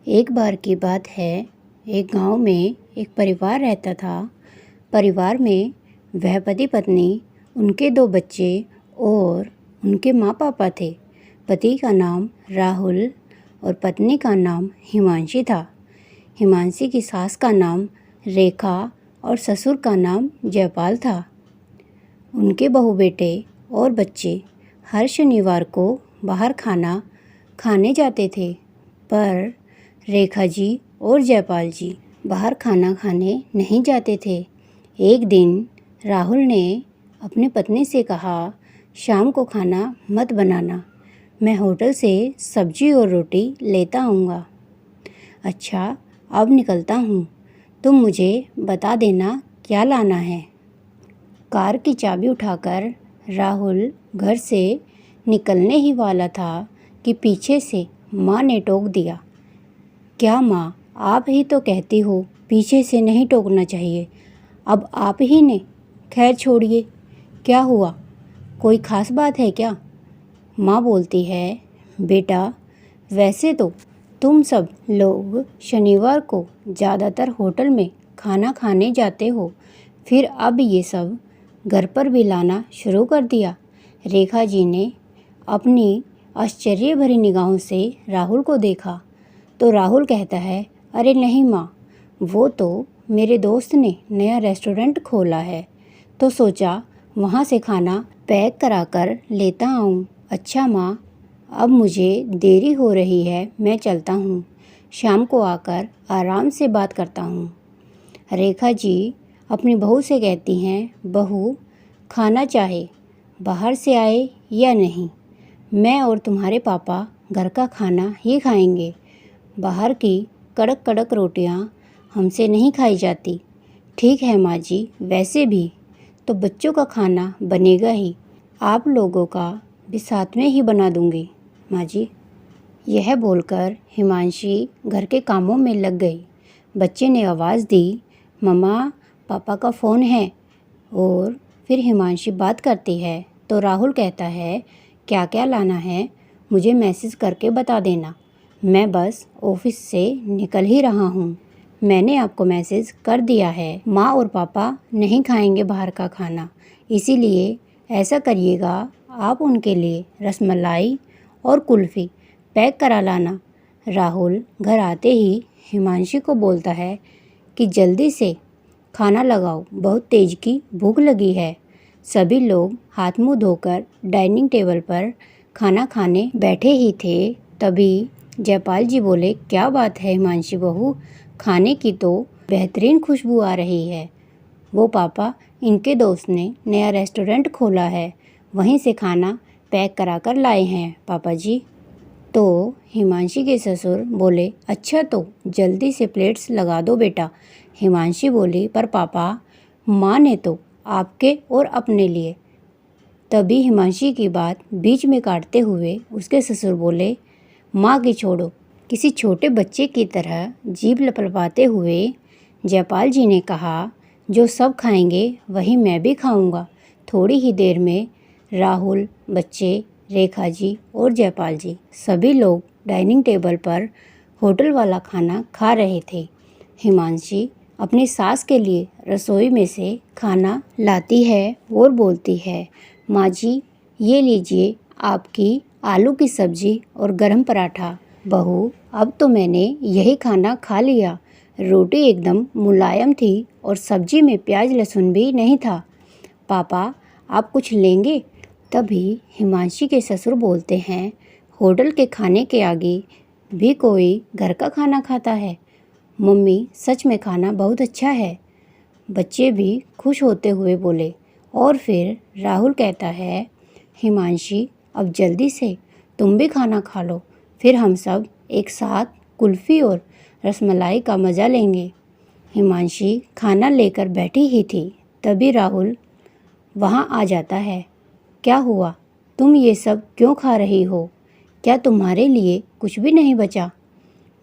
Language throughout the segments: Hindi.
एक बार की बात है, एक गांव में एक परिवार रहता था। परिवार में वह पति पत्नी, उनके 2 बच्चे और उनके माँ पापा थे। पति का नाम राहुल और पत्नी का नाम हिमांशी था। हिमांशी की सास का नाम रेखा और ससुर का नाम जयपाल था। उनके बहू बेटे और बच्चे हर शनिवार को बाहर खाना खाने जाते थे, पर रेखा जी और जयपाल जी बाहर खाना खाने नहीं जाते थे। एक दिन राहुल ने अपनी पत्नी से कहा, शाम को खाना मत बनाना, मैं होटल से सब्जी और रोटी लेता आऊँगा। अच्छा, अब निकलता हूँ, तुम मुझे बता देना क्या लाना है। कार की चाबी उठाकर राहुल घर से निकलने ही वाला था कि पीछे से माँ ने टोक दिया। क्या माँ, आप ही तो कहती हो पीछे से नहीं टोकना चाहिए, अब आप ही ने। खैर छोड़िए, क्या हुआ, कोई ख़ास बात है क्या? माँ बोलती है, बेटा वैसे तो तुम सब लोग शनिवार को ज़्यादातर होटल में खाना खाने जाते हो, फिर अब ये सब घर पर भी लाना शुरू कर दिया। रेखा जी ने अपनी आश्चर्य भरी निगाहों से राहुल को देखा तो राहुल कहता है, अरे नहीं माँ, वो तो मेरे दोस्त ने नया रेस्टोरेंट खोला है, तो सोचा वहाँ से खाना पैक कराकर लेता आऊँ। अच्छा माँ, अब मुझे देरी हो रही है, मैं चलता हूँ, शाम को आकर आराम से बात करता हूँ। रेखा जी अपनी बहू से कहती हैं, बहू खाना चाहे बाहर से आए या नहीं, मैं और तुम्हारे पापा घर का खाना ही खाएंगे। बाहर की कड़क कड़क रोटियां हमसे नहीं खाई जाती। ठीक है माँ जी, वैसे भी तो बच्चों का खाना बनेगा ही, आप लोगों का भी साथ में ही बना दूंगी माँ जी। यह बोलकर हिमांशी घर के कामों में लग गई। बच्चे ने आवाज़ दी, मम्मा पापा का फ़ोन है। और फिर हिमांशी बात करती है तो राहुल कहता है, क्या क्या लाना है मुझे मैसेज करके बता देना, मैं बस ऑफिस से निकल ही रहा हूँ। मैंने आपको मैसेज कर दिया है, माँ और पापा नहीं खाएंगे बाहर का खाना, इसीलिए ऐसा करिएगा, आप उनके लिए रसमलाई और कुल्फ़ी पैक करा लाना। राहुल घर आते ही हिमांशी को बोलता है कि जल्दी से खाना लगाओ, बहुत तेज की भूख लगी है। सभी लोग हाथ मुंह धोकर डाइनिंग टेबल पर खाना खाने बैठे ही थे, तभी जयपाल जी बोले, क्या बात है हिमांशी बहू, खाने की तो बेहतरीन खुशबू आ रही है। वो पापा, इनके दोस्त ने नया रेस्टोरेंट खोला है, वहीं से खाना पैक कराकर लाए हैं पापा जी। तो हिमांशी के ससुर बोले, अच्छा तो जल्दी से प्लेट्स लगा दो बेटा। हिमांशी बोली, पर पापा, माँ ने तो आपके और अपने लिए। तभी हिमांशी की बात बीच में काटते हुए उसके ससुर बोले, माँ की छोड़ो, किसी छोटे बच्चे की तरह जीभ लपलपाते हुए जयपाल जी ने कहा, जो सब खाएंगे वही मैं भी खाऊंगा। थोड़ी ही देर में राहुल, बच्चे, रेखा जी और जयपाल जी सभी लोग डाइनिंग टेबल पर होटल वाला खाना खा रहे थे। हिमांशी अपनी सास के लिए रसोई में से खाना लाती है और बोलती है, माँ जी ये लीजिए आपकी आलू की सब्जी और गरम पराठा। बहू, अब तो मैंने यही खाना खा लिया, रोटी एकदम मुलायम थी और सब्जी में प्याज लहसुन भी नहीं था। पापा आप कुछ लेंगे? तभी हिमांशी के ससुर बोलते हैं, होटल के खाने के आगे भी कोई घर का खाना खाता है। मम्मी सच में खाना बहुत अच्छा है। बच्चे भी खुश होते हुए बोले। और फिर राहुल कहता है, हिमांशी अब जल्दी से तुम भी खाना खा लो, फिर हम सब एक साथ कुल्फ़ी और रसमलाई का मज़ा लेंगे। हिमांशी खाना लेकर बैठी ही थी, तभी राहुल वहाँ आ जाता है। क्या हुआ, तुम ये सब क्यों खा रही हो? क्या तुम्हारे लिए कुछ भी नहीं बचा?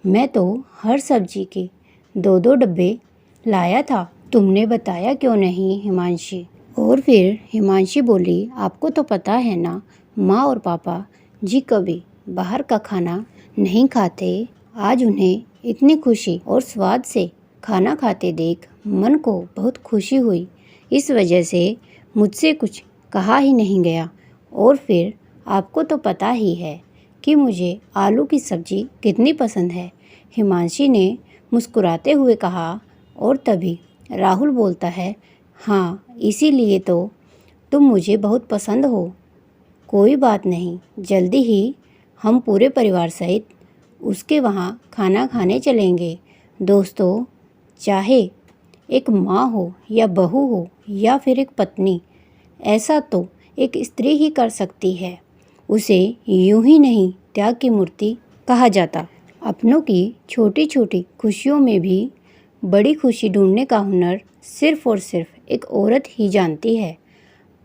मैं तो हर सब्जी के 2-2 डब्बे लाया था, तुमने बताया क्यों नहीं हिमांशी? और फिर हिमांशी बोली, आपको तो पता है ना, माँ और पापा जी कभी बाहर का खाना नहीं खाते, आज उन्हें इतनी खुशी और स्वाद से खाना खाते देख मन को बहुत खुशी हुई। इस वजह से मुझसे कुछ कहा ही नहीं गया। और फिर आपको तो पता ही है कि मुझे आलू की सब्ज़ी कितनी पसंद है, हिमांशी ने मुस्कुराते हुए कहा। और तभी राहुल बोलता है, हाँ, इसीलिए तो तुम मुझे बहुत पसंद हो। कोई बात नहीं, जल्दी ही हम पूरे परिवार सहित उसके वहाँ खाना खाने चलेंगे। दोस्तों, चाहे एक माँ हो या बहू हो या फिर एक पत्नी, ऐसा तो एक स्त्री ही कर सकती है। उसे यूं ही नहीं त्याग की मूर्ति कहा जाता। अपनों की छोटी छोटी खुशियों में भी बड़ी खुशी ढूंढने का हुनर सिर्फ और सिर्फ एक औरत ही जानती है।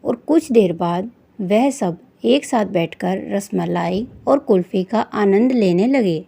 और कुछ देर बाद वह सब एक साथ बैठकर रसमलाई और कुल्फ़ी का आनंद लेने लगे।